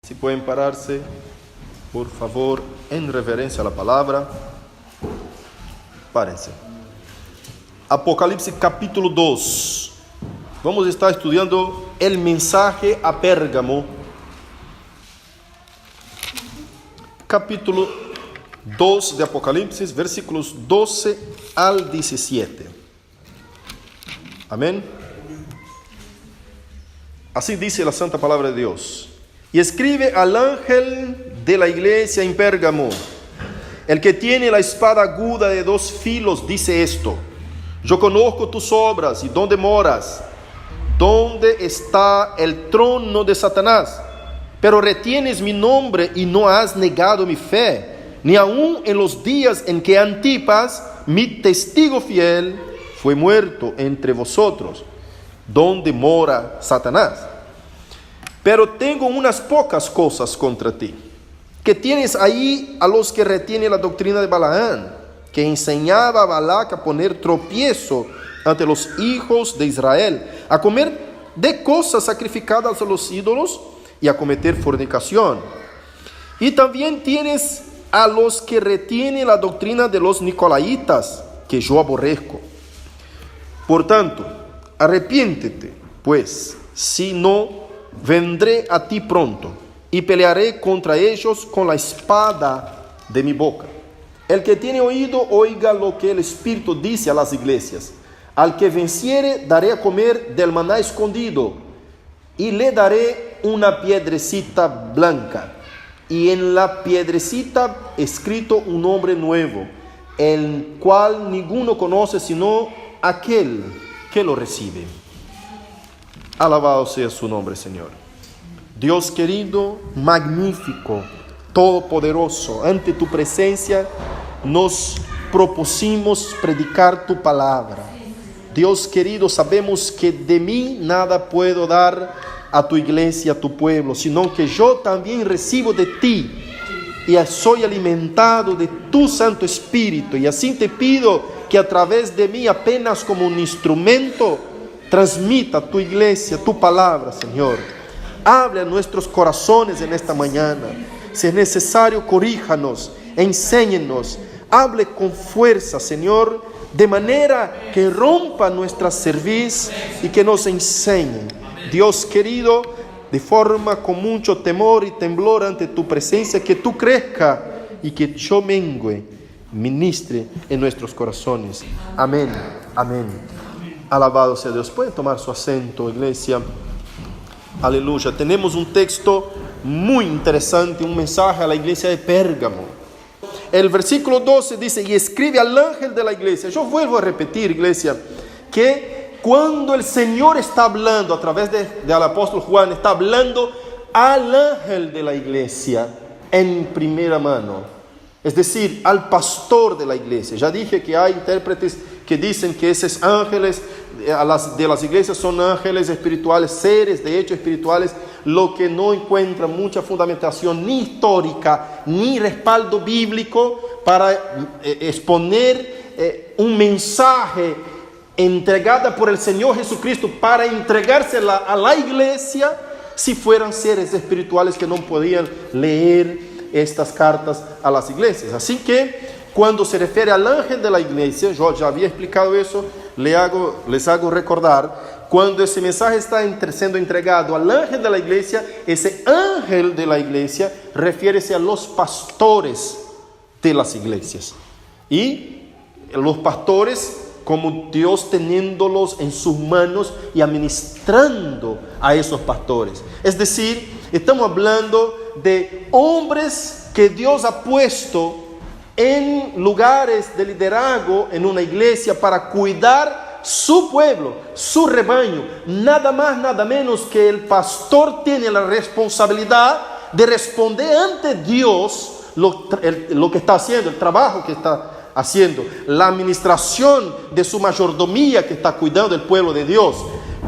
Si pueden pararse, por favor, en reverencia a la palabra. Párense. Apocalipsis capítulo 2. Vamos a estar estudiando el mensaje a Pérgamo. Capítulo 2 de Apocalipsis, versículos 12 al 17. Amén. Así dice la santa palabra de Dios. Y escribe al ángel de la iglesia en Pérgamo, el que tiene la espada aguda de dos filos, dice esto: yo conozco tus obras y dónde moras, dónde está el trono de Satanás, pero retienes mi nombre y no has negado mi fe, ni aun en los días en que Antipas, mi testigo fiel, fue muerto entre vosotros, donde mora Satanás. Pero tengo unas pocas cosas contra ti, que tienes ahí a los que retienen la doctrina de Balaam, que enseñaba a Balac a poner tropiezo ante los hijos de Israel, a comer de cosas sacrificadas a los ídolos y a cometer fornicación. Y también tienes a los que retienen la doctrina de los nicolaitas, que yo aborrezco. Por tanto, arrepiéntete, pues, si no, vendré a ti pronto y pelearé contra ellos con la espada de mi boca. El que tiene oído, oiga lo que el Espíritu dice a las iglesias. Al que venciere, daré a comer del maná escondido, y le daré una piedrecita blanca, y en la piedrecita escrito un nombre nuevo, el cual ninguno conoce sino aquel que lo recibe. Alabado sea su nombre, Señor. Dios querido, magnífico, todopoderoso, ante tu presencia nos propusimos predicar tu palabra. Dios querido, sabemos que de mí nada puedo dar a tu iglesia, a tu pueblo, sino que yo también recibo de ti y soy alimentado de tu Santo Espíritu. Y así te pido que a través de mí, apenas como un instrumento, transmita a tu iglesia tu palabra, Señor. Hable a nuestros corazones en esta mañana. Si es necesario, corríjanos, enséñenos. Hable con fuerza, Señor, de manera que rompa nuestra cerviz y que nos enseñe. Dios querido, de forma con mucho temor y temblor ante tu presencia, que tú crezca y que yo mengue, ministre en nuestros corazones. Amén, amén. Alabado sea Dios. Pueden tomar su asiento, iglesia. Aleluya. Tenemos un texto muy interesante, un mensaje a la iglesia de Pérgamo. El versículo 12 dice: y escribe al ángel de la iglesia. Yo vuelvo a repetir, iglesia, que cuando el Señor está hablando a través del apóstol Juan, está hablando al ángel de la iglesia en primera mano. Es decir, al pastor de la iglesia. Ya dije que hay intérpretes que dicen que esos ángeles de las iglesias son ángeles espirituales, seres de hecho espirituales, lo que no encuentra mucha fundamentación ni histórica ni respaldo bíblico para exponer un mensaje entregado por el Señor Jesucristo para entregársela a la iglesia si fueran seres espirituales que no podían leer estas cartas a las iglesias. Así que cuando se refiere al ángel de la iglesia, yo ya había explicado eso, les hago recordar, cuando ese mensaje está siendo entregado al ángel de la iglesia, ese ángel de la iglesia refiere a los pastores de las iglesias. Y los pastores, como Dios teniéndolos en sus manos y administrando a esos pastores. Es decir, estamos hablando de hombres que Dios ha puesto en lugares de liderazgo en una iglesia para cuidar su pueblo, su rebaño. Nada más, nada menos que el pastor tiene la responsabilidad de responder ante Dios lo que está haciendo, el trabajo que está haciendo, la administración de su mayordomía que está cuidando el pueblo de Dios.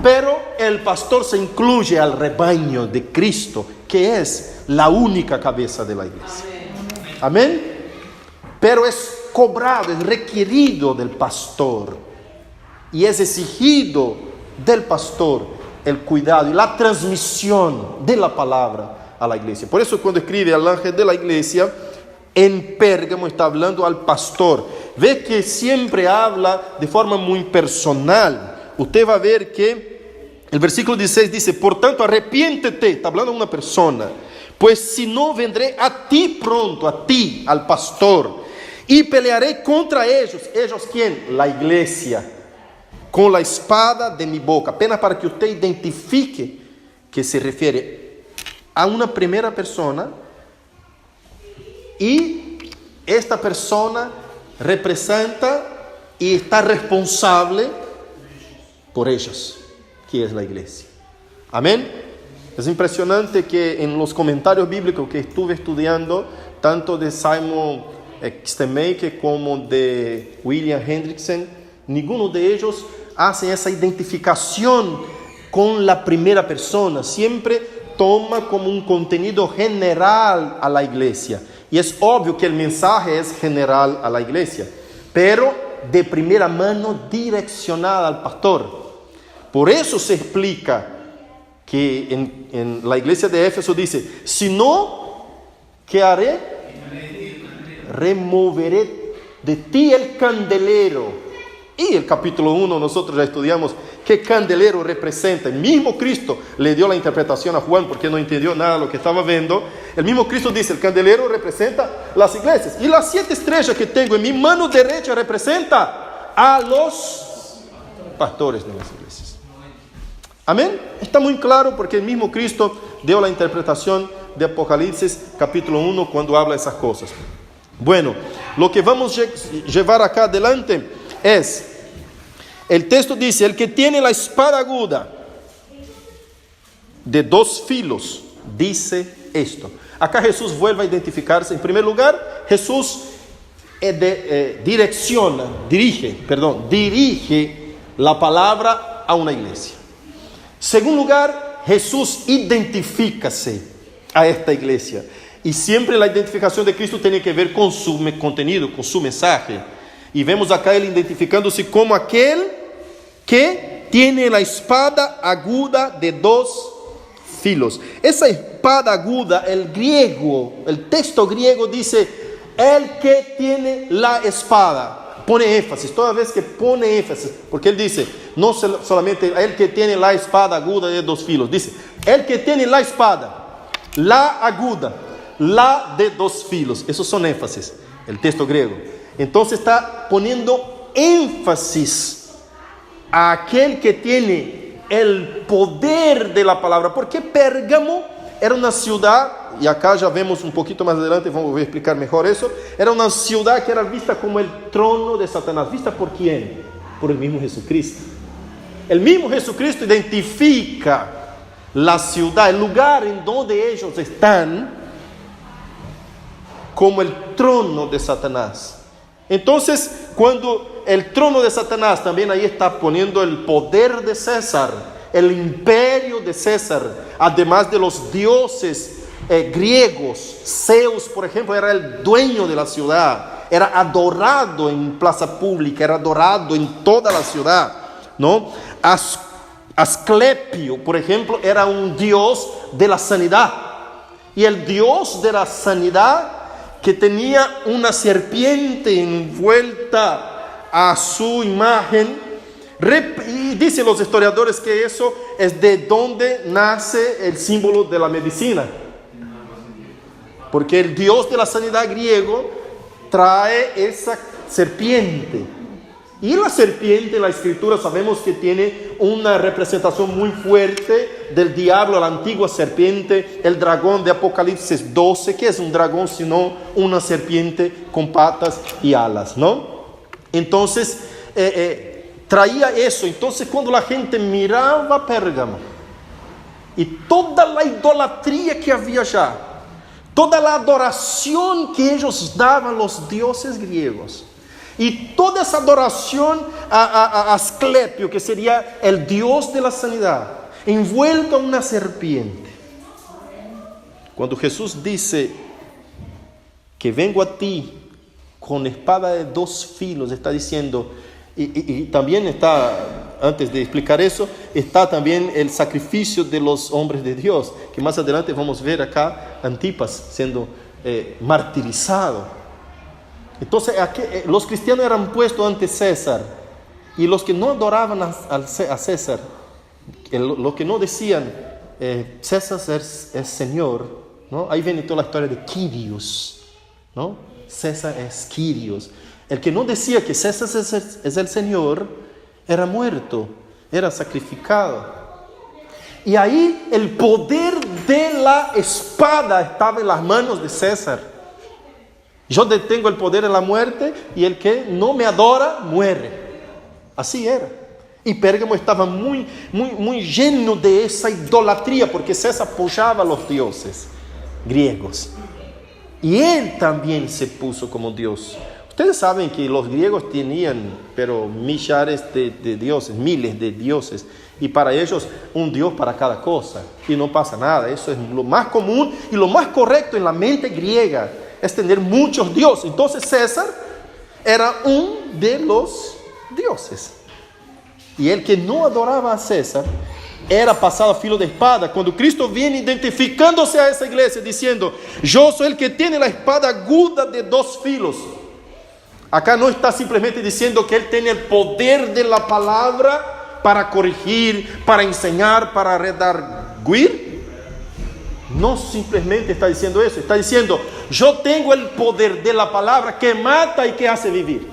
Pero el pastor se incluye al rebaño de Cristo, que es la única cabeza de la iglesia. Amén. Pero es cobrado, es requerido del pastor y es exigido del pastor el cuidado y la transmisión de la palabra a la iglesia. Por eso cuando escribe al ángel de la iglesia, en Pérgamo está hablando al pastor. Ve que siempre habla de forma muy personal. Usted va a ver que el versículo 16 dice, por tanto arrepiéntete, está hablando a una persona, pues si no vendré a ti pronto, a ti, al pastor, y pelearé contra ellos. ¿Ellos quién? La iglesia, con la espada de mi boca. Apenas para que usted identifique que se refiere a una primera persona y esta persona representa y está responsable por ellos, que es la iglesia. Amén. Es impresionante que en los comentarios bíblicos que estuve estudiando, tanto de Simon Steinmeyer como de William Hendrickson, ninguno de ellos hace esa identificación con la primera persona. Siempre toma como un contenido general a la iglesia. Y es obvio que el mensaje es general a la iglesia, pero de primera mano direccionada al pastor. Por eso se explica que en la iglesia de Éfeso dice, si no, ¿qué haré? Removeré de ti el candelero. Y el capítulo 1 nosotros ya estudiamos qué candelero representa. El mismo Cristo le dio la interpretación a Juan porque no entendió nada de lo que estaba viendo. El mismo Cristo dice, el candelero representa las iglesias. Y las 7 estrellas que tengo en mi mano derecha representa a los pastores de las iglesias. Amén. Está muy claro porque el mismo Cristo dio la interpretación de Apocalipsis capítulo 1 cuando habla esas cosas. Bueno, lo que vamos a llevar acá adelante es, el texto dice, el que tiene la espada aguda de 2 filos, dice esto. Acá Jesús vuelve a identificarse. En primer lugar, Jesús dirige la palabra a una iglesia. En segundo lugar, Jesús identifícase a esta iglesia. Y siempre la identificación de Cristo tiene que ver con su contenido, con su mensaje. Y vemos acá él identificándose como aquel que tiene la espada aguda de 2 filos. Esa espada aguda, el texto griego dice, el que tiene la espada. Pone énfasis, toda vez que pone énfasis, porque él dice, no solamente el que tiene la espada aguda de 2 filos, dice, el que tiene la espada, la aguda, la de 2 filos. Esos son énfasis, el texto griego. Entonces está poniendo énfasis a aquel que tiene el poder de la palabra. Porque Pérgamo era una ciudad, y acá ya vemos un poquito más adelante, voy a explicar mejor eso. Era una ciudad que era vista como el trono de Satanás. ¿Vista por quién? Por el mismo Jesucristo. El mismo Jesucristo identifica la ciudad, el lugar en donde ellos están, como el trono de Satanás. Entonces, cuando el trono de Satanás, también ahí está poniendo el poder de César, el imperio de César, además de los dioses griegos. Zeus, por ejemplo, era el dueño de la ciudad, era adorado en plaza pública, era adorado en toda la ciudad, ¿no? Asclepio, por ejemplo, era un dios de la sanidad, y el dios de la sanidad, que tenía una serpiente envuelta a su imagen, y dicen los historiadores que eso es de donde nace el símbolo de la medicina, porque el dios de la sanidad griego trae esa serpiente, y la serpiente en la escritura sabemos que tiene una representación muy fuerte del diablo, la antigua serpiente, el dragón de Apocalipsis 12, que es un dragón sino una serpiente con patas y alas, ¿no? Entonces traía eso. Entonces cuando la gente miraba Pérgamo y toda la idolatría que había allá, toda la adoración que ellos daban a los dioses griegos, y toda esa adoración a Asclepio, que sería el dios de la sanidad, envuelto a una serpiente. Cuando Jesús dice que vengo a ti con espada de 2 filos, está diciendo, y también está antes de explicar eso, está también el sacrificio de los hombres de Dios, que más adelante vamos a ver acá Antipas siendo martirizado. Entonces los cristianos eran puestos ante César, y los que no adoraban a César, los que no decían César es Señor, ¿no? Ahí viene toda la historia de Quirios, ¿no? César es Quirios. El que no decía que César es el Señor era muerto, era sacrificado. Y ahí el poder de la espada estaba en las manos de César. Yo detengo el poder de la muerte, y el que no me adora muere. Así era. Y Pérgamo estaba muy lleno de esa idolatría, porque César apoyaba a los dioses griegos. Y él también se puso como Dios. Ustedes saben que los griegos tenían, pero millares de dioses, miles de dioses. Y para ellos, un dios para cada cosa. Y no pasa nada. Eso es lo más común y lo más correcto en la mente griega. Es tener muchos dioses. Entonces César era un de los dioses. Y el que no adoraba a César era pasado a filo de espada. Cuando Cristo viene identificándose a esa iglesia, diciendo: yo soy el que tiene la espada aguda de 2 filos. Acá no está simplemente diciendo que Él tiene el poder de la palabra para corregir, para enseñar, para redarguir. No simplemente está diciendo eso. Está diciendo: yo tengo el poder de la palabra que mata y que hace vivir.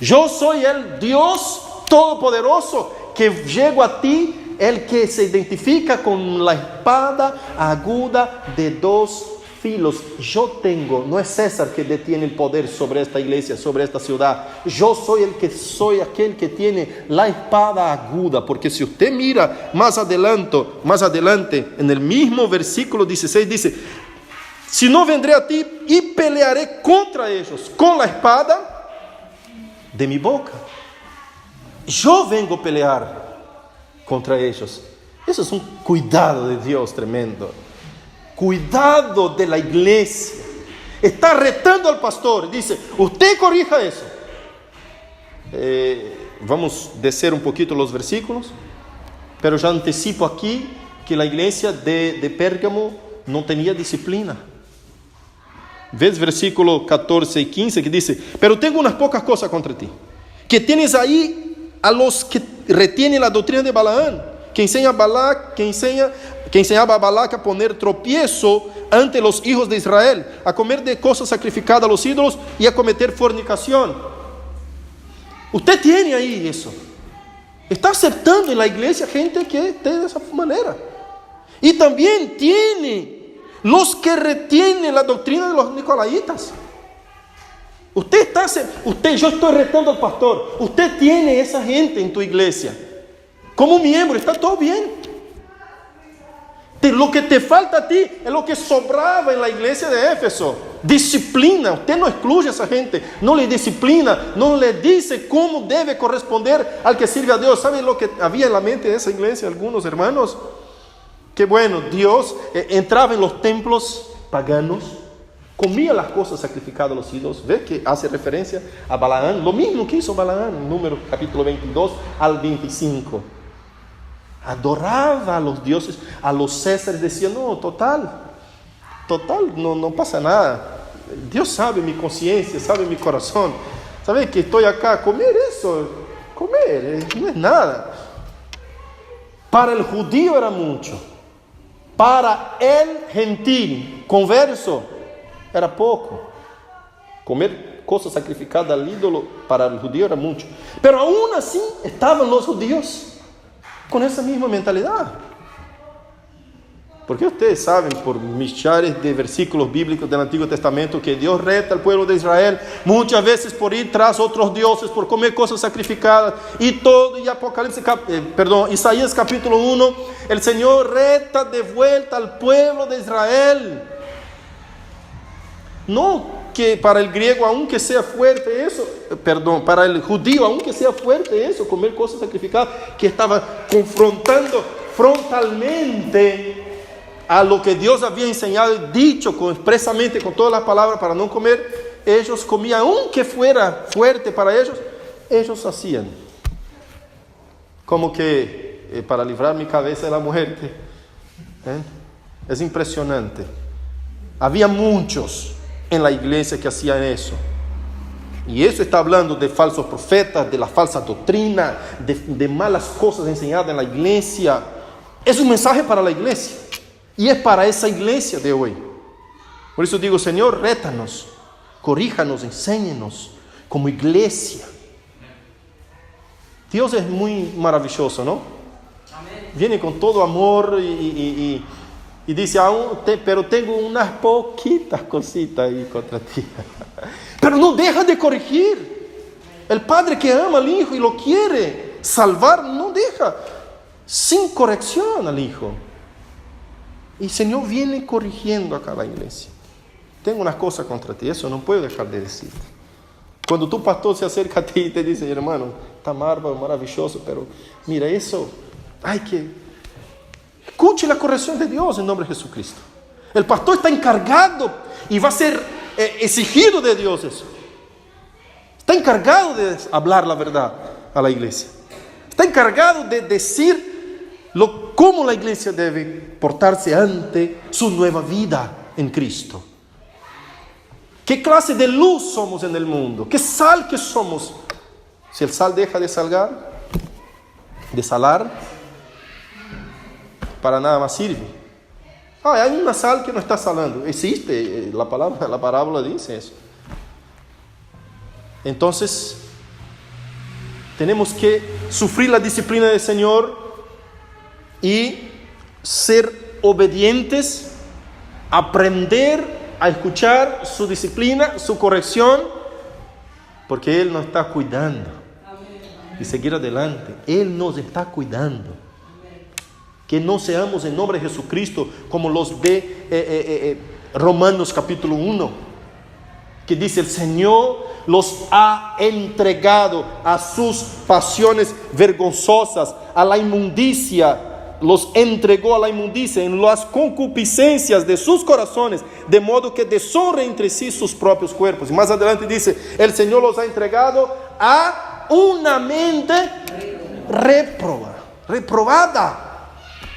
Yo soy el Dios todopoderoso que llego a ti, el que se identifica con la espada aguda de 2 filos. Yo tengo, no es César que detiene el poder sobre esta iglesia, sobre esta ciudad. Yo soy aquel que tiene la espada aguda. Porque si usted mira más adelante, en el mismo versículo 16 dice: si no, vendré a ti y pelearé contra ellos con la espada de mi boca. Yo vengo a pelear contra ellos. Eso es un cuidado de Dios tremendo. Cuidado de la iglesia. Está retando al pastor. Dice: usted corrija eso. Vamos a descer un poquito los versículos, pero ya anticipo aquí que la iglesia de Pérgamo no tenía disciplina. ¿Ves versículo 14 y 15 que dice: pero tengo unas pocas cosas contra ti, que tienes ahí a los que retienen la doctrina de Balaam, que enseñaba a Balac a poner tropiezo ante los hijos de Israel, a comer de cosas sacrificadas a los ídolos y a cometer fornicación. Usted tiene ahí eso. Está aceptando en la iglesia gente que esté de esa manera. Y también tiene los que retienen la doctrina de los nicolaitas. Yo estoy retando al pastor. Usted tiene esa gente en tu iglesia. Como miembro, está todo bien. Lo que te falta a ti es lo que sobraba en la iglesia de Éfeso: disciplina. Usted no excluye a esa gente, no le disciplina, no le dice cómo debe corresponder al que sirve a Dios. ¿Saben lo que había en la mente de esa iglesia algunos hermanos? Que bueno, Dios entraba en los templos paganos, comía las cosas sacrificadas a los ídolos. ¿Ve que hace referencia a Balaam? Lo mismo que hizo Balaam en Números capítulo 22 al 25. Adoraba a los dioses, a los césares. Decía: no, total, no pasa nada. Dios sabe mi conciencia, sabe mi corazón. ¿Sabe que estoy acá? Comer eso, no es nada. Para el judío era mucho. Para el gentil converso era poco. Comer cosas sacrificadas al ídolo para el judío era mucho. Pero aún así estaban los judíos con esa misma mentalidad. Porque ustedes saben por millares de versículos bíblicos del Antiguo Testamento que Dios reta al pueblo de Israel muchas veces por ir tras otros dioses, por comer cosas sacrificadas y todo. Y Isaías capítulo 1, el Señor reta de vuelta al pueblo de Israel. No que para el griego, aunque sea fuerte eso, para el judío, aunque sea fuerte eso, comer cosas sacrificadas, que estaba confrontando frontalmente a lo que Dios había enseñado y dicho expresamente con todas las palabras para no comer. Ellos comían, aunque fuera fuerte para ellos hacían. como que para librar mi cabeza de la mujer. Es impresionante. Había muchos en la iglesia que hacían eso. Y eso está hablando de falsos profetas, de la falsa doctrina, de malas cosas enseñadas en la iglesia. Es un mensaje para la iglesia. Y es para esa iglesia de hoy. Por eso digo, Señor, rétanos, corríjanos, enséñenos como iglesia. Dios es muy maravilloso, ¿no? Viene con todo amor y dice, pero tengo unas poquitas cositas ahí contra ti. Pero no deja de corregir. El padre que ama al hijo y lo quiere salvar, no deja sin corrección al hijo. Y el Señor viene corrigiendo acá a la iglesia. Tengo unas cosas contra ti, eso no puedo dejar de decirte. Cuando tu pastor se acerca a ti y te dice, hermano, está maravilloso, pero mira, eso hay que... Escuche la corrección de Dios en nombre de Jesucristo. El pastor está encargado y va a ser exigido de Dios eso. Está encargado de hablar la verdad a la iglesia. Está encargado de decir cómo la iglesia debe portarse ante su nueva vida en Cristo. ¿Qué clase de luz somos en el mundo? ¿Qué sal que somos? Si el sal deja de salar, para nada más sirve. Hay una sal que no está salando. Existe, la parábola dice eso. Entonces, tenemos que sufrir la disciplina del Señor y ser obedientes, aprender a escuchar su disciplina, su corrección, porque Él nos está cuidando. Y seguir adelante. Él nos está cuidando. Que no seamos en nombre de Jesucristo como los ve Romanos capítulo 1, que dice, el Señor los ha entregado a sus pasiones vergonzosas, a la inmundicia. Los entregó a la inmundicia en las concupiscencias de sus corazones, de modo que deshonren entre sí sus propios cuerpos. Y más adelante dice, el Señor los ha entregado a una mente reprobada.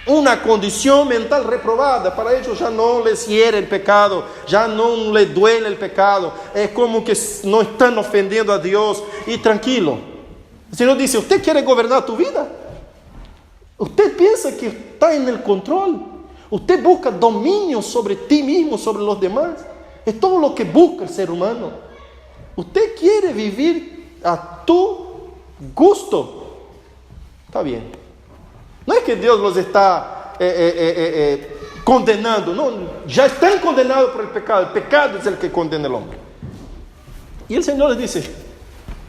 Una condición mental reprobada. Para ellos ya no les hiere el pecado, ya no les duele el pecado. Es como que no están ofendiendo a Dios. Y tranquilo. El Señor dice, ¿usted quiere gobernar tu vida? ¿Usted piensa que está en el control? ¿Usted busca dominio sobre ti mismo, sobre los demás? Es todo lo que busca el ser humano. ¿Usted quiere vivir a tu gusto? Está bien. No es que Dios los está condenando, no, ya están condenados por el pecado es el que condena al hombre. Y el Señor les dice,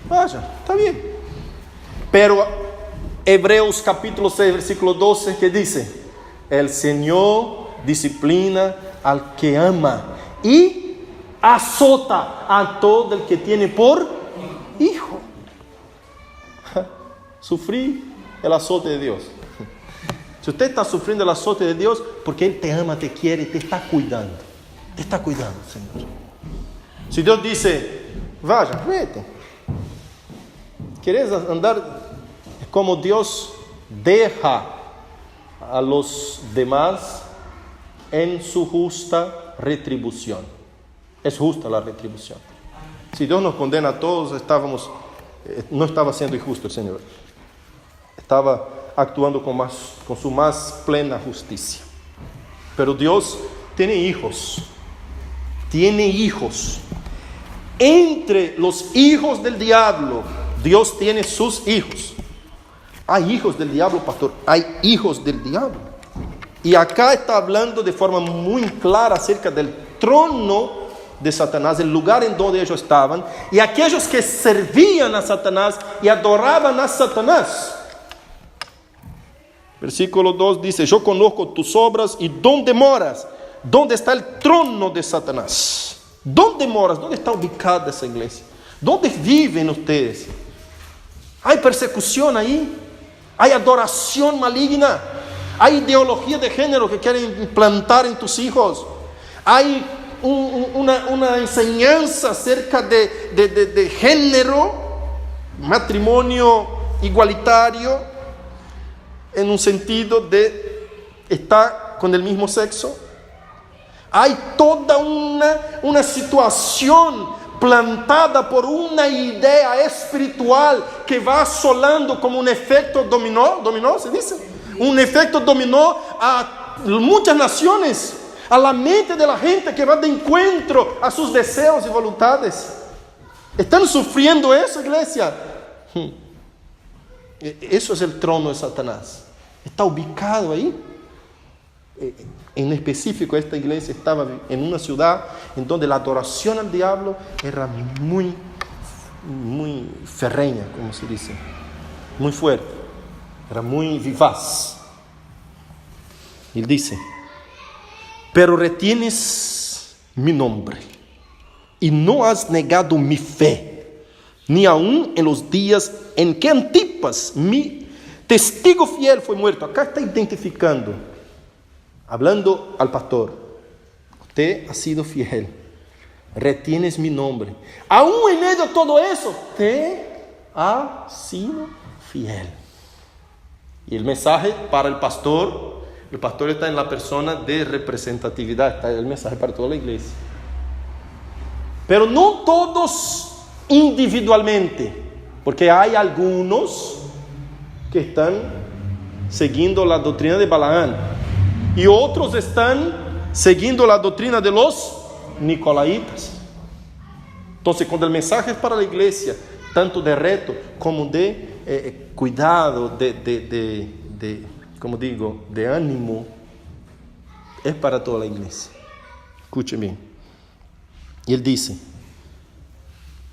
vaya, está bien. Pero Hebreos capítulo 6, versículo 12, que dice, el Señor disciplina al que ama y azota a todo el que tiene por hijo. Sufrí el azote de Dios. Si usted está sufriendo el azote de Dios, porque Él te ama, te quiere, te está cuidando. Te está cuidando, Señor. Si Dios dice, vaya, vete. ¿Quieres andar como Dios deja a los demás en su justa retribución? Es justa la retribución. Si Dios nos condena a todos, no estaba siendo injusto el Señor. Estaba actuando con su más plena justicia. Pero Dios tiene hijos. Tiene hijos. Entre los hijos del diablo, Dios tiene sus hijos. Hay hijos del diablo, pastor. Hay hijos del diablo. Y acá está hablando de forma muy clara acerca del trono de Satanás, el lugar en donde ellos estaban, y aquellos que servían a Satanás y adoraban a Satanás. Versículo 2 dice, yo conozco tus obras y dónde moras, dónde está el trono de Satanás. ¿Dónde moras? ¿Dónde está ubicada esa iglesia? ¿Dónde viven ustedes? ¿Hay persecución ahí? ¿Hay adoración maligna? ¿Hay ideología de género que quieren implantar en tus hijos? ¿Hay una enseñanza acerca de género, matrimonio igualitario? en un sentido de estar con el mismo sexo. Hay toda una situación plantada por una idea espiritual que va asolando como un efecto dominó se dice, un efecto dominó a muchas naciones, a la mente de la gente que va de encuentro a sus deseos y voluntades. ¿Están sufriendo eso, iglesia? Eso es el trono de Satanás. Está ubicado ahí. En específico, esta iglesia estaba en una ciudad en donde la adoración al diablo era muy ferreña, como se dice, muy fuerte, era muy vivaz. Él dice: pero retienes mi nombre y no has negado mi fe, ni aun en los días en que Antipas, mi testigo fiel, fue muerto. Acá está identificando, hablando al pastor: usted ha sido fiel, retienes mi nombre, aún en medio de todo eso, te ha sido fiel. Y el mensaje para el pastor está en la persona de representatividad, está el mensaje para toda la iglesia. Pero no todos individualmente, porque hay algunos que están siguiendo la doctrina de Balaam y otros están siguiendo la doctrina de los nicolaítas. Entonces, cuando el mensaje es para la iglesia, tanto de reto como de cuidado, como digo, de ánimo, es para toda la iglesia. Escuche bien. Y él dice: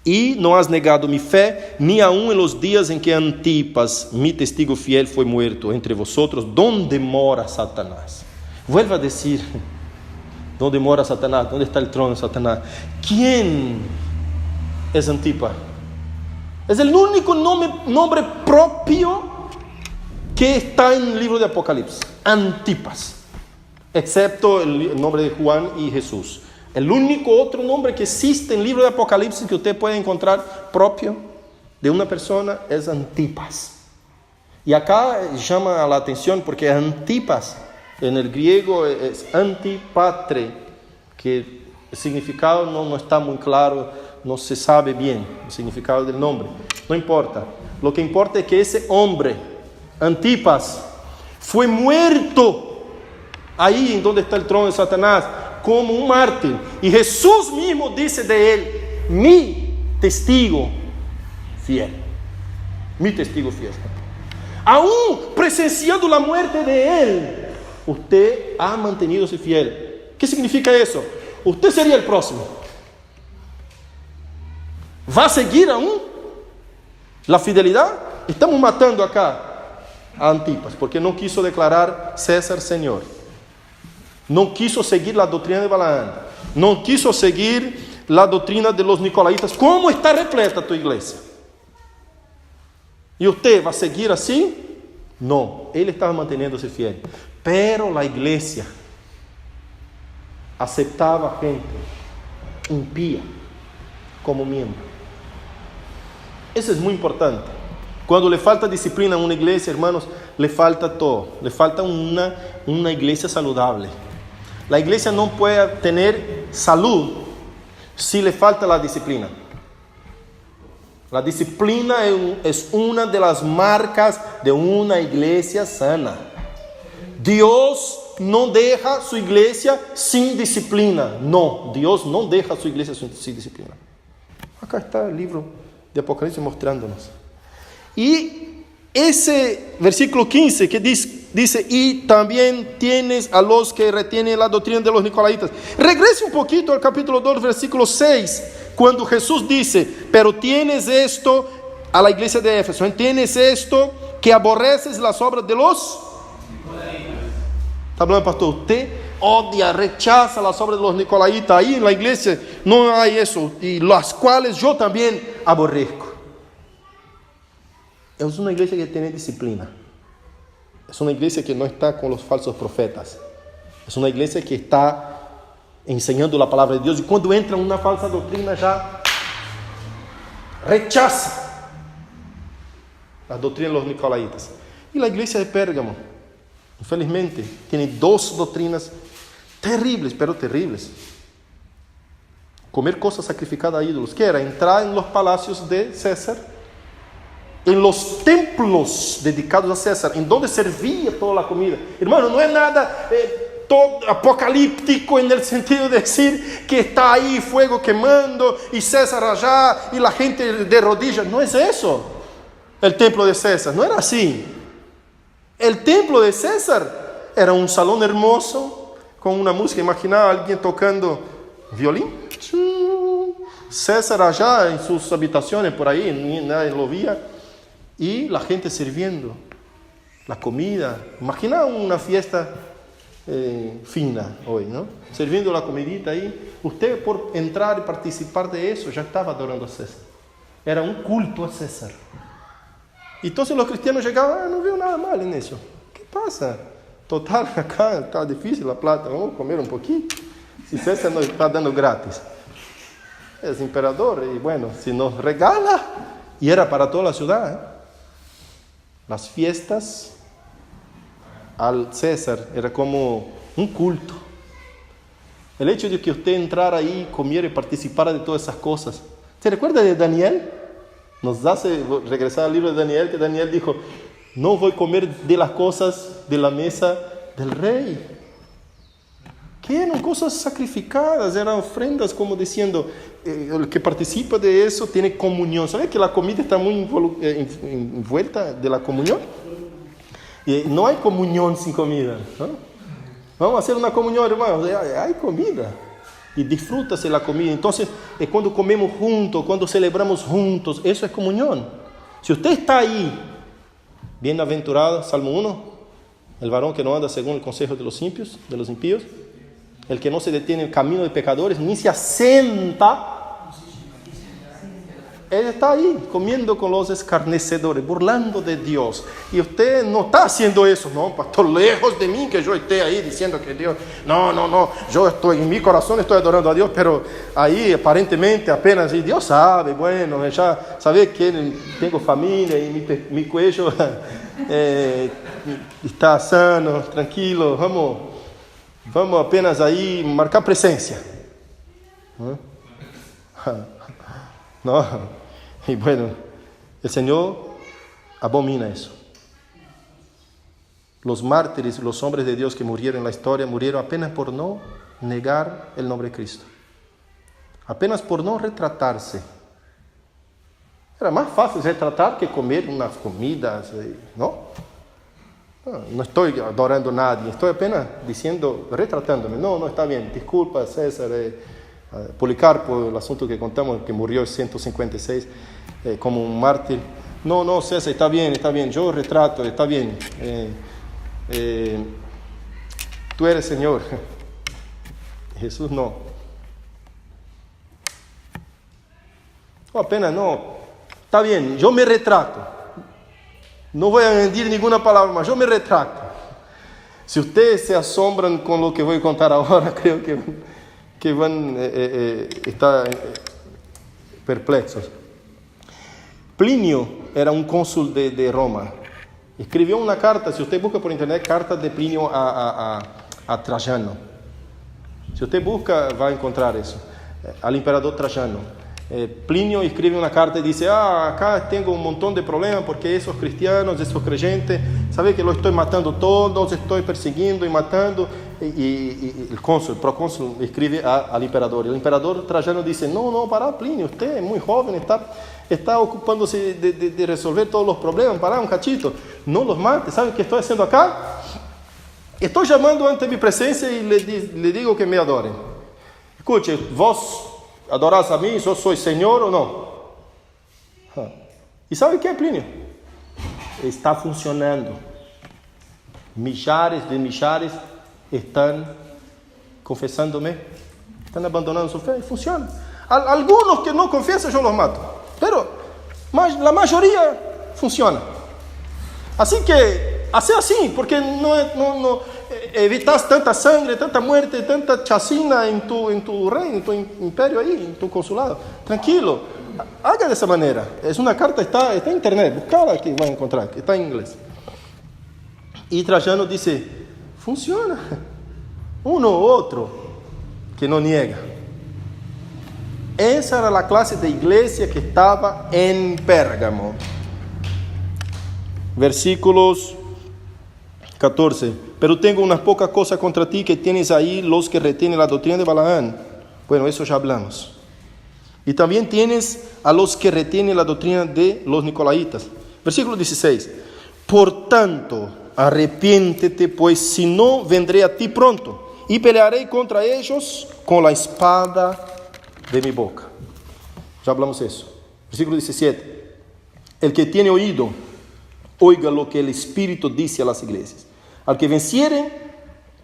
y no has negado mi fe, ni aun en los días en que Antipas, mi testigo fiel, fue muerto entre vosotros, donde mora Satanás. Vuelve a decir: ¿dónde mora Satanás? ¿Dónde está el trono de Satanás? ¿Quién es Antipas? Es el único nombre propio que está en el libro de Apocalipsis. Antipas, excepto el nombre de Juan y Jesús. El único otro nombre que existe en el libro de Apocalipsis que usted puede encontrar propio de una persona es Antipas. Y acá llama la atención porque Antipas en el griego es antipatre, que el significado no está muy claro, no se sabe bien el significado del nombre. No importa. Lo que importa es que ese hombre, Antipas, fue muerto ahí en donde está el trono de Satanás, como un mártir. Y Jesús mismo dice de él: mi testigo fiel. Mi testigo fiel. Aún presenciando la muerte de él, usted ha mantenido-se fiel. ¿Qué significa eso? Usted sería el próximo. ¿Va a seguir aún la fidelidad? Estamos matando acá a Antipas porque no quiso declarar César Señor. No quiso seguir la doctrina de Balaam. No quiso seguir la doctrina de los nicolaítas. ¿Cómo está repleta tu iglesia? ¿Y usted va a seguir así? No, él estaba manteniéndose fiel. Pero la iglesia aceptaba gente impía como miembro. Eso es muy importante. Cuando le falta disciplina a una iglesia, hermanos, le falta todo. Le falta una iglesia saludable. La iglesia no puede tener salud si le falta la disciplina. La disciplina es una de las marcas de una iglesia sana. Dios no deja su iglesia sin disciplina. No, Dios no deja su iglesia sin disciplina. Acá está el libro de Apocalipsis mostrándonos. Y ese versículo 15 que dice: y también tienes a los que retienen la doctrina de los nicolaítas. Regrese un poquito al capítulo 2, versículo 6, cuando Jesús dice: pero tienes esto, a la iglesia de Éfeso, tienes esto, que aborreces las obras de los nicolaítas. Está hablando, pastor, usted odia, rechaza las obras de los nicolaítas. Ahí en la iglesia no hay eso, y las cuales yo también aborrezco. Es una iglesia que tiene disciplina. Es una iglesia que no está con los falsos profetas. Es una iglesia que está enseñando la palabra de Dios. Y cuando entra una falsa doctrina, ya rechaza la doctrina de los nicolaítas. Y la iglesia de Pérgamo, infelizmente, tiene dos doctrinas terribles, pero terribles. Comer cosas sacrificadas a ídolos, que era entrar en los palacios de César, en los templos dedicados a César, en donde servía toda la comida. Hermano, no es nada todo apocalíptico en el sentido de decir que está ahí fuego quemando y César allá y la gente de rodillas. No es eso. El templo de César no era así. El templo de César era un salón hermoso con una música. Imagina a alguien tocando violín. César allá en sus habitaciones por ahí, nadie lo veía. Y la gente sirviendo la comida. Imagina una fiesta fina hoy, ¿no? Sirviendo la comidita ahí. Usted, por entrar y participar de eso, ya estaba adorando a César. Era un culto a César. Entonces los cristianos llegaban, no veo nada mal en eso. ¿Qué pasa? Total, acá está difícil la plata, vamos a comer un poquito. Si César nos está dando gratis. Es emperador y bueno, si nos regala, y era para toda la ciudad, ¿eh? Las fiestas al César era como un culto. El hecho de que usted entrara ahí, comiera y participara de todas esas cosas. ¿Se recuerda de Daniel? Nos hace regresar al libro de Daniel, que Daniel dijo, no voy a comer de las cosas de la mesa del rey. Que eran cosas sacrificadas, eran ofrendas, como diciendo, el que participa de eso tiene comunión. ¿Sabe que la comida está muy envuelta de la comunión? Y no hay comunión sin comida, ¿no? Vamos a hacer una comunión, hermanos, hay comida. Y disfrútase la comida. Entonces, cuando comemos juntos, cuando celebramos juntos, eso es comunión. Si usted está ahí, bienaventurado, Salmo 1, el varón que no anda según el consejo de los impíos, el que no se detiene en el camino de pecadores, ni se asienta, él está ahí comiendo con los escarnecedores, burlando de Dios. Y usted no está haciendo eso, no, pastor, lejos de mí que yo esté ahí diciendo que Dios, no, yo estoy, en mi corazón estoy adorando a Dios, pero ahí aparentemente apenas, y Dios sabe, bueno, ya sabe que tengo familia y mi cuello está sano, tranquilo, vamos apenas ahí marcar presencia. No. Y bueno, el Señor abomina eso. Los mártires, los hombres de Dios que murieron en la historia, murieron apenas por no negar el nombre de Cristo. Apenas por no retratarse. Era más fácil retratar que comer unas comidas, ¿no? No estoy adorando a nadie, estoy apenas diciendo, retratándome. No, está bien, disculpa César, Policarpo, el asunto que contamos, que murió en 156 como un mártir. No, César, está bien, yo retrato, está bien. Tú eres Señor. Jesús no. Apenas no, está bien, yo me retrato. No voy a añadir ninguna palabra más, yo me retrato. Si ustedes se asombran con lo que voy a contar ahora, creo que van a estar perplexos. Plinio era un cónsul de Roma. Escribió una carta, si usted busca por internet, carta de Plinio a Trajano. Si usted busca, va a encontrar eso. Al emperador Trajano. Plinio escribe una carta y dice, acá tengo un montón de problemas porque esos cristianos, esos creyentes, sabe que lo estoy matando todos, estoy persiguiendo y matando. Y el procónsul escribe al emperador. El emperador Trajano dice, no, para Plinio, usted es muy joven, está ocupándose de resolver todos los problemas, para un cachito, no los mate. ¿Sabe qué estoy haciendo acá? Estoy llamando ante mi presencia y le digo que me adoren. Escuche, vos adorás a mí, yo soy Señor o no. ¿Y sabe qué, Plinio? Está funcionando. Millares de millares están confesándome, están abandonando su fe y funciona. Algunos que no confiesan yo los mato, pero la mayoría funciona. Así que hace así, porque no evitas tanta sangre, tanta muerte, tanta chacina en tu reino, en tu imperio ahí, en tu consulado. Tranquilo, haga de esa manera. Es una carta, está en internet, buscala que va a encontrar, está en inglés. Y Trajano dice, funciona. Uno u otro que no niega. Esa era la clase de iglesia que estaba en Pérgamo. Versículos 14. Pero tengo unas pocas cosas contra ti, que tienes ahí los que retienen la doctrina de Balaam. Bueno, eso ya hablamos. Y también tienes a los que retienen la doctrina de los nicolaitas. Versículo 16. Por tanto, arrepiéntete, pues si no, vendré a ti pronto y pelearé contra ellos con la espada de mi boca. Ya hablamos de eso. Versículo 17. El que tiene oído, oiga lo que el Espíritu dice a las iglesias. Al que venciere,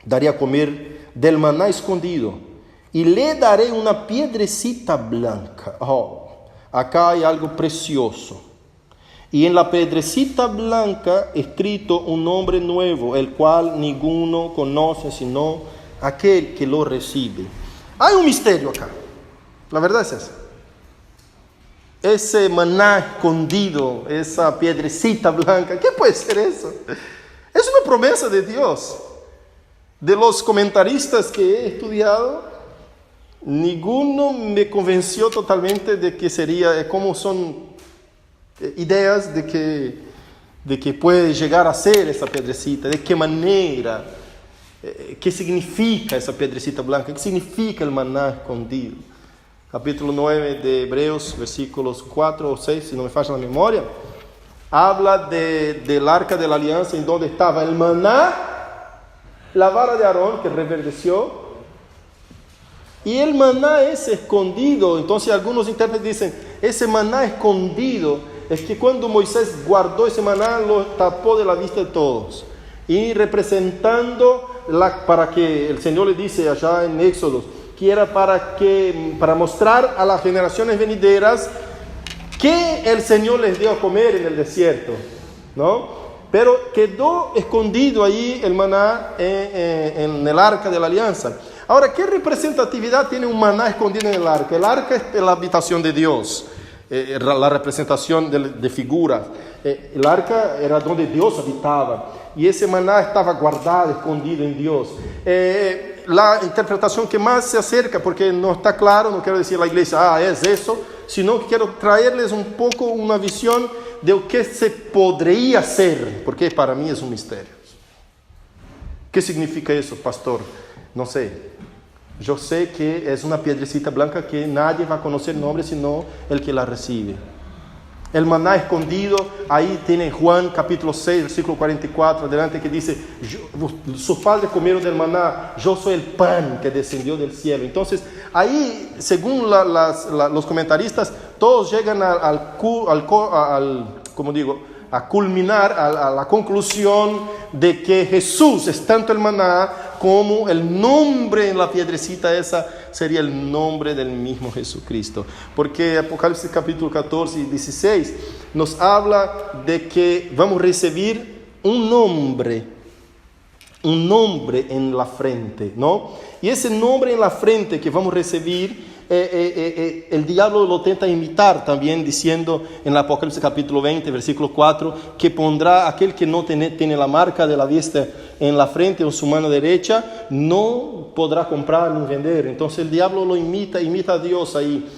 daré a comer del maná escondido, y le daré una piedrecita blanca. Acá hay algo precioso. Y en la piedrecita blanca escrito un nombre nuevo, el cual ninguno conoce sino aquel que lo recibe. Hay un misterio acá. La verdad es esa. Ese maná escondido, esa piedrecita blanca, ¿qué puede ser eso? Es una promesa de Dios. De los comentaristas que he estudiado, ninguno me convenció totalmente de que sería, como son ideas de que puede llegar a ser esa piedrecita, de qué manera, qué significa esa piedrecita blanca, qué significa el maná escondido. Capítulo 9 de Hebreos, versículos 4 o 6, si no me falla la memoria, habla del arca de la alianza, en donde estaba el maná, la vara de Aarón que reverdeció, y el maná es escondido. Entonces algunos intérpretes dicen, ese maná escondido es que cuando Moisés guardó ese maná, lo tapó de la vista de todos, y representando para que el Señor le dice allá en Éxodo, que era para mostrar a las generaciones venideras que el Señor les dio a comer en el desierto, ¿no? Pero quedó escondido ahí el maná en el arca de la alianza. Ahora, ¿qué representatividad tiene un maná escondido en el arca? El arca es la habitación de Dios, la representación de figuras. El arca era donde Dios habitaba, y ese maná estaba guardado, escondido en Dios. La interpretación que más se acerca, porque no está claro, no quiero decir a la iglesia, es eso, sino que quiero traerles un poco una visión de lo que se podría ser, porque para mí es un misterio. ¿Qué significa eso, pastor? No sé. Yo sé que es una piedrecita blanca que nadie va a conocer el nombre sino el que la recibe. El maná escondido, ahí tiene Juan capítulo 6, versículo 44, adelante, que dice, sus padres comieron del maná, yo soy el pan que descendió del cielo. Entonces, ahí, según los comentaristas, todos llegan a culminar, a la conclusión de que Jesús es tanto el maná como el nombre en la piedrecita esa sería el nombre del mismo Jesucristo. Porque Apocalipsis capítulo 14 y 16 nos habla de que vamos a recibir un nombre en la frente, ¿no? Y ese nombre en la frente que vamos a recibir, el diablo lo tenta imitar también, diciendo en Apocalipsis capítulo 20, versículo 4, que pondrá aquel que no tiene la marca de la bestia en la frente o en su mano derecha, no podrá comprar ni vender. Entonces el diablo lo imita a Dios ahí.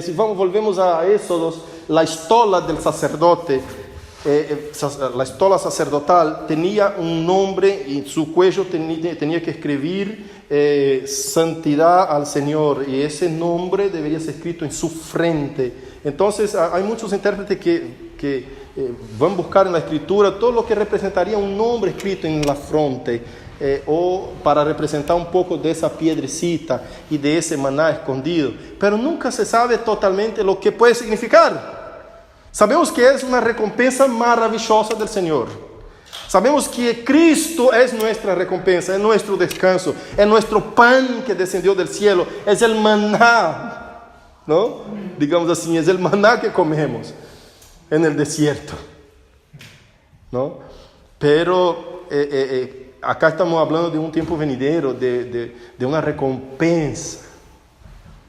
Si volvemos a Éxodos, la estola del sacerdote, la estola sacerdotal tenía un nombre y su cuello tenía que escribir santidad al Señor, y ese nombre debería ser escrito en su frente. Entonces hay muchos intérpretes que van a buscar en la escritura todo lo que representaría un nombre escrito en la frente, o para representar un poco de esa piedrecita y de ese maná escondido, pero nunca se sabe totalmente lo que puede significar. Sabemos que es una recompensa maravillosa del Señor. Sabemos que Cristo es nuestra recompensa, es nuestro descanso, es nuestro pan que descendió del cielo, es el maná, ¿no? Digamos así, es el maná que comemos en el desierto, ¿no? Pero acá estamos hablando de un tiempo venidero, de una recompensa,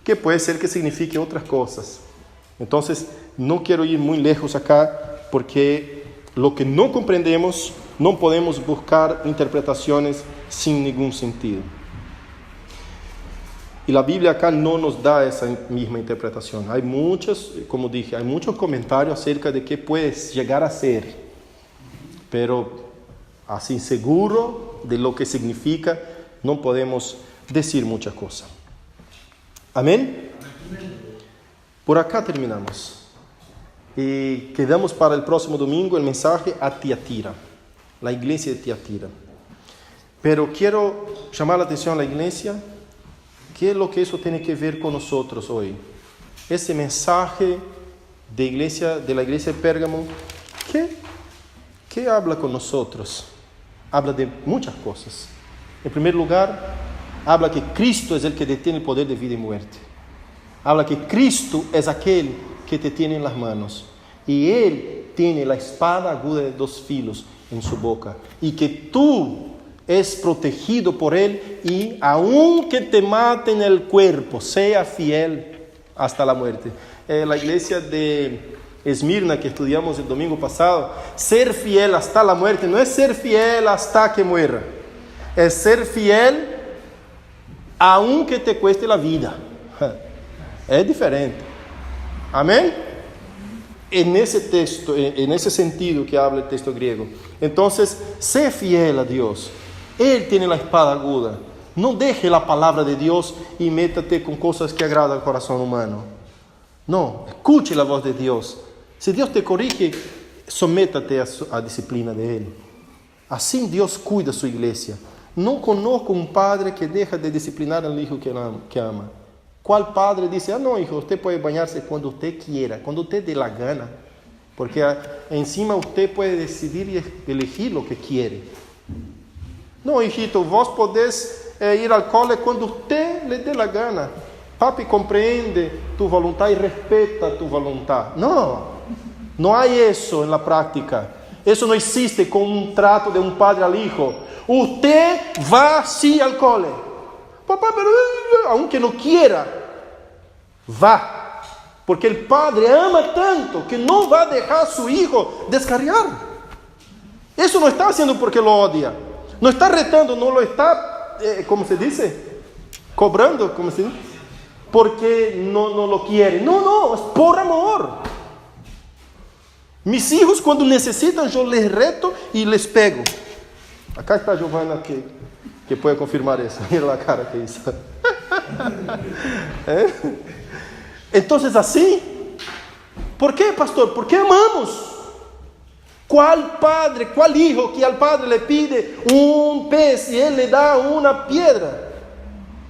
que puede ser que signifique otras cosas. Entonces, no quiero ir muy lejos acá, porque lo que no comprendemos no podemos buscar interpretaciones sin ningún sentido. Y la Biblia acá no nos da esa misma interpretación. Hay muchos, como dije, hay muchos comentarios acerca de qué puede llegar a ser, pero así seguro de lo que significa, no podemos decir muchas cosas. Amén. Por acá terminamos. Y quedamos para el próximo domingo el mensaje a Tiatira, la iglesia de Tiatira. Pero quiero llamar la atención a la iglesia. ¿Qué es lo que eso tiene que ver con nosotros hoy? Ese mensaje de la iglesia de Pérgamo, ¿qué habla con nosotros? Habla de muchas cosas. En primer lugar, habla que Cristo es el que detiene el poder de vida y muerte. Habla que Cristo es aquel que te tiene en las manos. Y Él tiene la espada aguda de 2 filos en su boca. Y que tú es protegido por Él, y aunque te maten el cuerpo, sea fiel hasta la muerte. La iglesia de Esmirna que estudiamos el domingo pasado, ser fiel hasta la muerte no es ser fiel hasta que muera, es ser fiel aunque te cueste la vida. Es diferente. Amén. En ese texto, en ese sentido que habla el texto griego. Entonces, sé fiel a Dios. Él tiene la espada aguda. No deje la palabra de Dios y métate con cosas que agradan al corazón humano. No, escuche la voz de Dios. Si Dios te corrige, sométate a disciplina de Él. Así Dios cuida su iglesia. No conozco un padre que deja de disciplinar al hijo que ama. ¿Cuál padre dice, no, hijo, usted puede bañarse cuando usted quiera, cuando usted dé la gana? Porque encima usted puede decidir y elegir lo que quiere. No, hijito, vos podés ir al cole cuando usted le dé la gana. Papi comprende tu voluntad y respeta tu voluntad. No, no hay eso en la práctica. Eso no existe con un trato de un padre al hijo. Usted va sí al cole. Papá, pero aunque no quiera, va. Porque el padre ama tanto que no va a dejar a su hijo descarriar. Eso no está haciendo porque lo odia. No está retando, no lo está, ¿cómo se dice? Cobrando, ¿cómo se dice? Porque no lo quiere. No, es por amor. Mis hijos cuando necesitan yo les reto y les pego. Acá está Giovanna que puede confirmar eso. Mira la cara que hizo. Entonces así. ¿Por qué, pastor? Porque amamos. ¿Cuál padre, cuál hijo que al padre le pide un pez y él le da una piedra?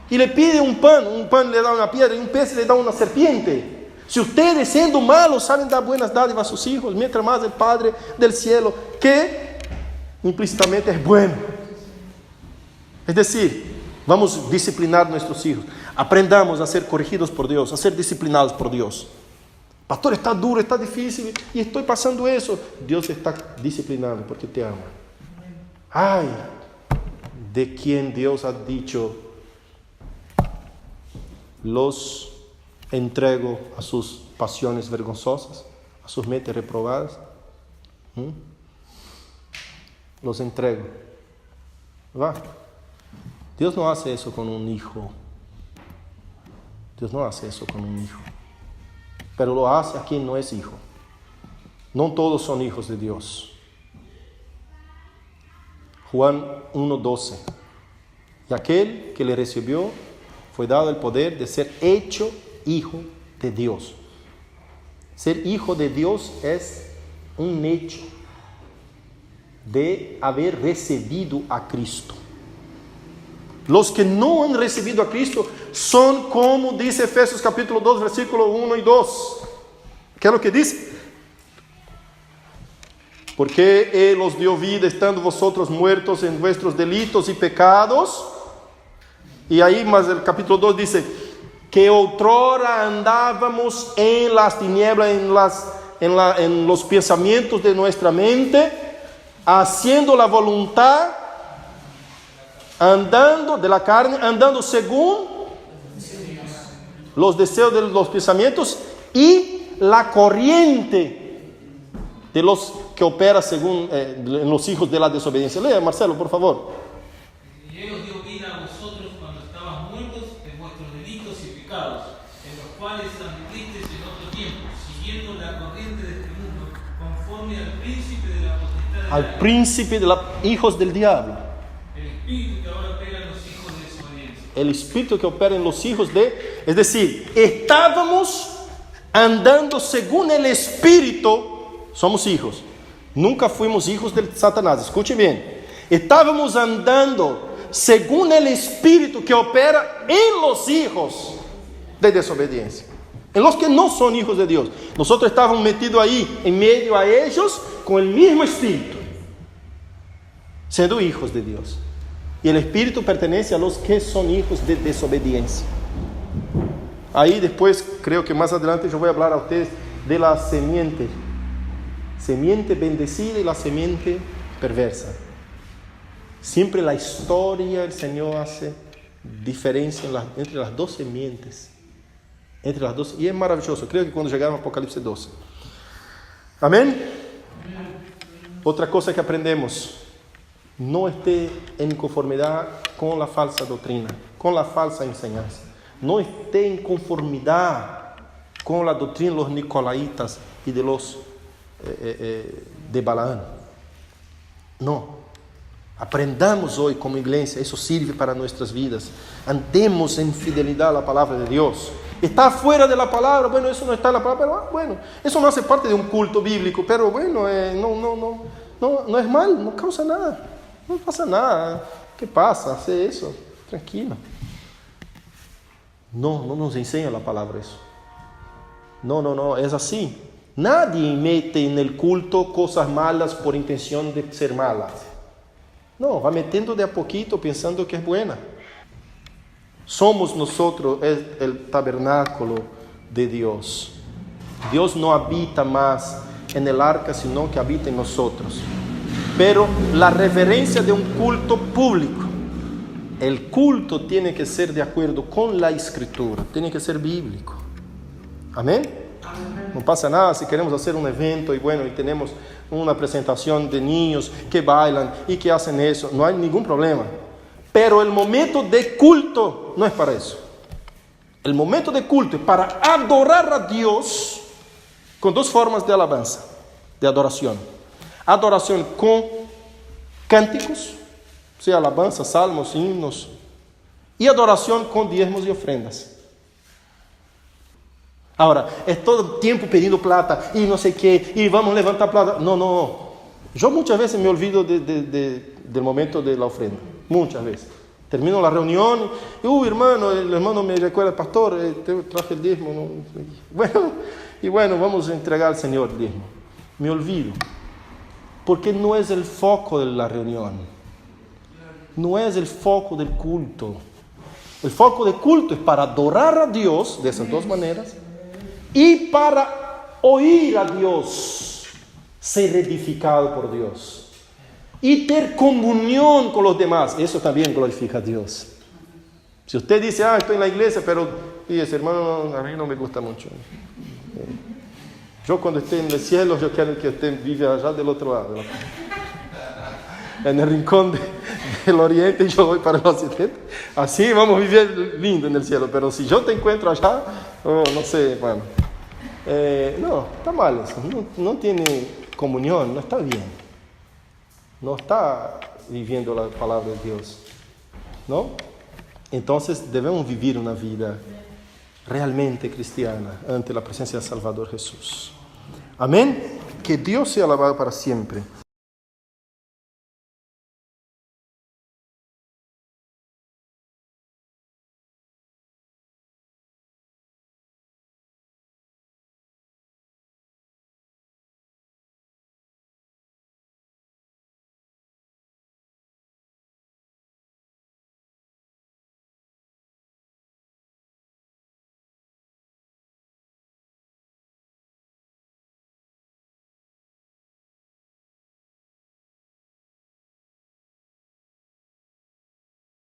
Y le pide un pan le da una piedra y un pez le da una serpiente. Si ustedes siendo malos saben dar buenas dádivas a sus hijos, mientras más el Padre del cielo, que implícitamente es bueno. Es decir, vamos a disciplinar a nuestros hijos. Aprendamos a ser corregidos por Dios, a ser disciplinados por Dios. Pastor, está duro, está difícil y estoy pasando eso. Dios está disciplinando porque te ama. Ay, de quien Dios ha dicho, los entrego a sus pasiones vergonzosas, a sus metas reprobadas. Los entrego. Va. Dios no hace eso con un hijo. Dios no hace eso con un hijo. Pero lo hace a quien no es hijo. No todos son hijos de Dios. Juan 1:12. Y aquel que le recibió fue dado el poder de ser hecho hijo de Dios. Ser hijo de Dios es un hecho de haber recibido a Cristo. Los que no han recibido a Cristo son como dice Efesios capítulo 2, versículo 1 y 2. ¿Qué es lo que dice? Porque Él os dio vida estando vosotros muertos en vuestros delitos y pecados. Y ahí más el capítulo 2 dice, que outrora andábamos en las tinieblas, en los pensamientos de nuestra mente, haciendo la voluntad, andando de la carne, andando según los deseos de los pensamientos y la corriente de los que opera según en los hijos de la desobediencia. Lea, Marcelo, por favor. Y Él os dio vida a vosotros cuando estabas muertos en vuestros delitos y pecados, en los cuales anduvisteis en otro tiempo, siguiendo la corriente de este mundo, conforme al príncipe de la potestad del aire, Príncipe de los hijos del diablo. el espíritu que ahora opera en los hijos de desobediencia. El espíritu que opera en los hijos de... Es decir, estábamos andando según el espíritu, somos hijos. Nunca fuimos hijos de Satanás, escuche bien. Estábamos andando según el espíritu que opera en los hijos de desobediencia, en los que no son hijos de Dios. Nosotros estábamos metidos ahí, en medio a ellos, con el mismo espíritu, siendo hijos de Dios. Y el espíritu pertenece a los que son hijos de desobediencia. Ahí después, creo que más adelante yo voy a hablar a ustedes de la semiente bendecida y la semiente perversa. Siempre la historia, el Señor hace diferencia entre las dos semientes. Entre las dos, y es maravilloso. Creo que cuando llegamos a Apocalipsis 12. Amén. Otra cosa que aprendemos: no esté en conformidad con la falsa doctrina, con la falsa enseñanza. No esté en conformidad con la doctrina de los nicolaitas y de los de Balaam. No. Aprendamos hoy como iglesia, eso sirve para nuestras vidas. Andemos en fidelidad a la palabra de Dios. Está fuera de la palabra, bueno, eso no está en la palabra, pero bueno, eso no hace parte de un culto bíblico, pero bueno, no es mal, no causa nada, no pasa nada. ¿Qué pasa? Hace eso, tranquilo. No nos enseña la palabra eso. No, es así. Nadie mete en el culto cosas malas por intención de ser malas. No, va metiendo de a poquito pensando que es buena. Somos nosotros el tabernáculo de Dios. Dios no habita más en el arca, sino que habita en nosotros. Pero la reverencia de un culto público, el culto tiene que ser de acuerdo con la Escritura, tiene que ser bíblico. Amén. No pasa nada si queremos hacer un evento y bueno, y tenemos una presentación de niños que bailan y que hacen eso, no hay ningún problema. Pero el momento de culto no es para eso. El momento de culto es para adorar a Dios con dos formas de alabanza, de adoración. Adoración con cánticos, sea alabanza, salmos, himnos, y adoración con diezmos y ofrendas. Ahora, es todo tiempo pedindo plata y no sé qué, y vamos a levantar plata. No. Yo muchas veces me olvido del momento de la ofrenda. Muchas veces. Termino la reunión y, hermano, el hermano me recuerda, pastor, te traje el diezmo. ¿No? Bueno, vamos a entregar al Señor el diezmo. Me olvido. Porque no es el foco de la reunión. No es el foco del culto. El foco del culto es para adorar a Dios de esas dos maneras. Y para oír a Dios, ser edificado por Dios y ter comunión con los demás. Eso también glorifica a Dios. Si usted dice, estoy en la iglesia, pero ese hermano a mí no me gusta mucho. Yo cuando esté en el cielo, yo quiero que usted viva allá del otro lado, ¿no? En el rincón del oriente y yo voy para el occidente. Así vamos a vivir lindo en el cielo. Pero si yo te encuentro allá, no sé, bueno. No, está mal eso. No tiene comunión, no está bien. No está viviendo la palabra de Dios, ¿no? Entonces debemos vivir una vida realmente cristiana ante la presencia del Salvador Jesús. Amén. Que Dios sea alabado para siempre.